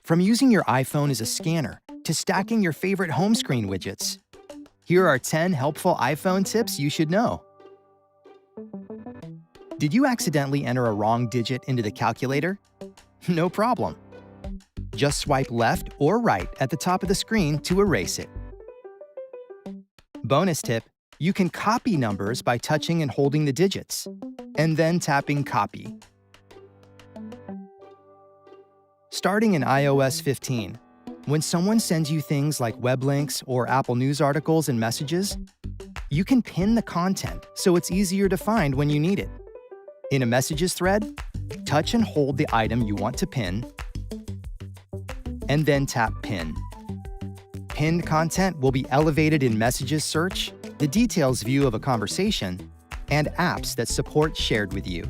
From using your iPhone as a scanner to stacking your favorite home screen widgets, here are 10 helpful iPhone tips you should know. Did you accidentally enter a wrong digit into the calculator? No problem. Just swipe left or right at the top of the screen to erase it. Bonus tip: you can copy numbers by touching and holding the digits, and then tapping Copy. Starting in iOS 15, when someone sends you things like web links or Apple News articles and messages, you can pin the content so it's easier to find when you need it. In a messages thread, touch and hold the item you want to pin, and then tap Pin. Pinned content will be elevated in Messages search, the Details view of a conversation, and apps that support Shared with You.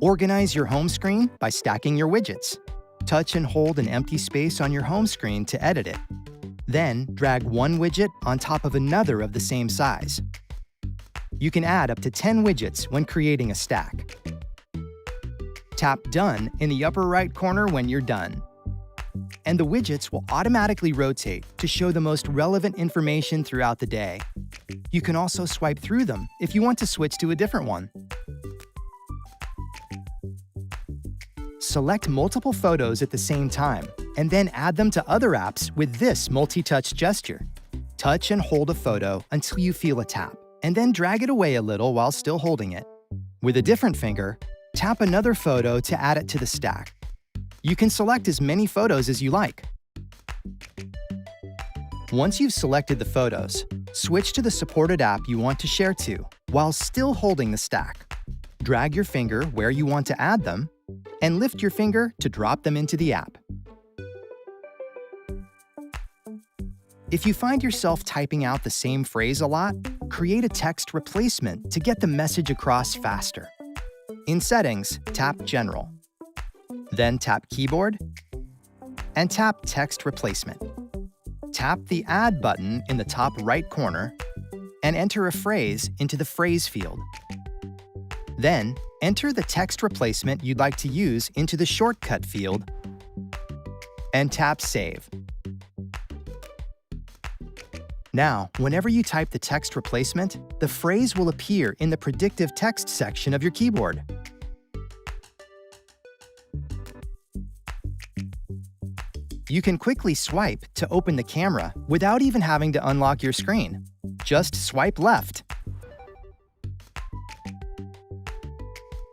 Organize your home screen by stacking your widgets. Touch and hold an empty space on your home screen to edit it. Then drag one widget on top of another of the same size. You can add up to 10 widgets when creating a stack. Tap Done in the upper right corner when you're done. And the widgets will automatically rotate to show the most relevant information throughout the day. You can also swipe through them if you want to switch to a different one. Select multiple photos at the same time, and then add them to other apps with this multi-touch gesture. Touch and hold a photo until you feel a tap, and then drag it away a little while still holding it. With a different finger, tap another photo to add it to the stack. You can select as many photos as you like. Once you've selected the photos, switch to the supported app you want to share to while still holding the stack. Drag your finger where you want to add them, and lift your finger to drop them into the app. If you find yourself typing out the same phrase a lot, create a text replacement to get the message across faster. In Settings, tap General. Then tap Keyboard, and tap Text Replacement. Tap the Add button in the top right corner, and enter a phrase into the Phrase field. Then, enter the text replacement you'd like to use into the Shortcut field, and tap Save. Now, whenever you type the text replacement, the phrase will appear in the predictive text section of your keyboard. You can quickly swipe to open the camera without even having to unlock your screen. Just swipe left.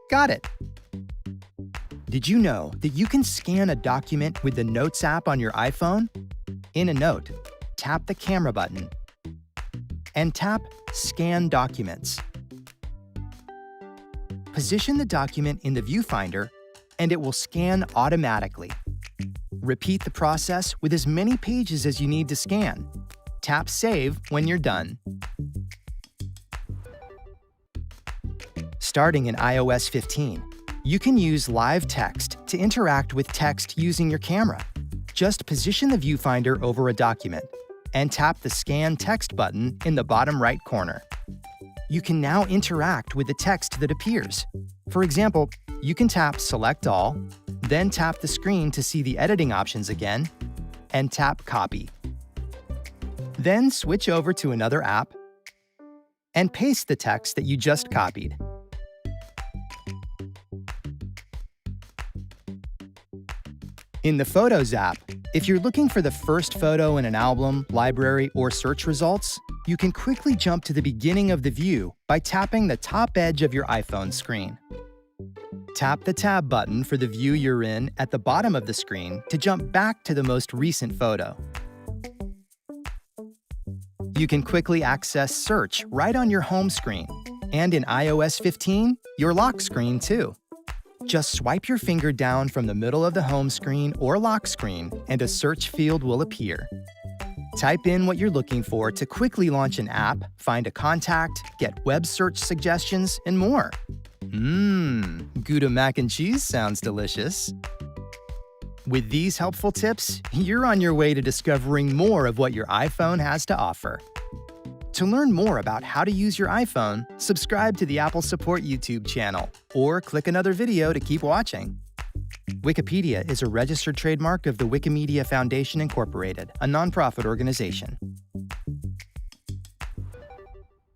Got it! Did you know that you can scan a document with the Notes app on your iPhone? In a note, tap the camera button and tap Scan Documents. Position the document in the viewfinder and it will scan automatically. Repeat the process with as many pages as you need to scan. Tap Save when you're done. Starting in iOS 15, you can use live text to interact with text using your camera. Just position the viewfinder over a document and tap the Scan Text button in the bottom right corner. You can now interact with the text that appears. For example, you can tap Select All, then tap the screen to see the editing options again, and tap Copy. Then switch over to another app and paste the text that you just copied. In the Photos app, if you're looking for the first photo in an album, library, or search results, you can quickly jump to the beginning of the view by tapping the top edge of your iPhone screen. Tap the Tab button for the view you're in at the bottom of the screen to jump back to the most recent photo. You can quickly access Search right on your home screen, and in iOS 15, your lock screen too. Just swipe your finger down from the middle of the home screen or lock screen, and a search field will appear. Type in what you're looking for to quickly launch an app, find a contact, get web search suggestions, and more. Gouda mac and cheese sounds delicious. With these helpful tips, you're on your way to discovering more of what your iPhone has to offer. To learn more about how to use your iPhone, subscribe to the Apple Support YouTube channel, or click another video to keep watching. Wikipedia is a registered trademark of the Wikimedia Foundation, Incorporated, a nonprofit organization.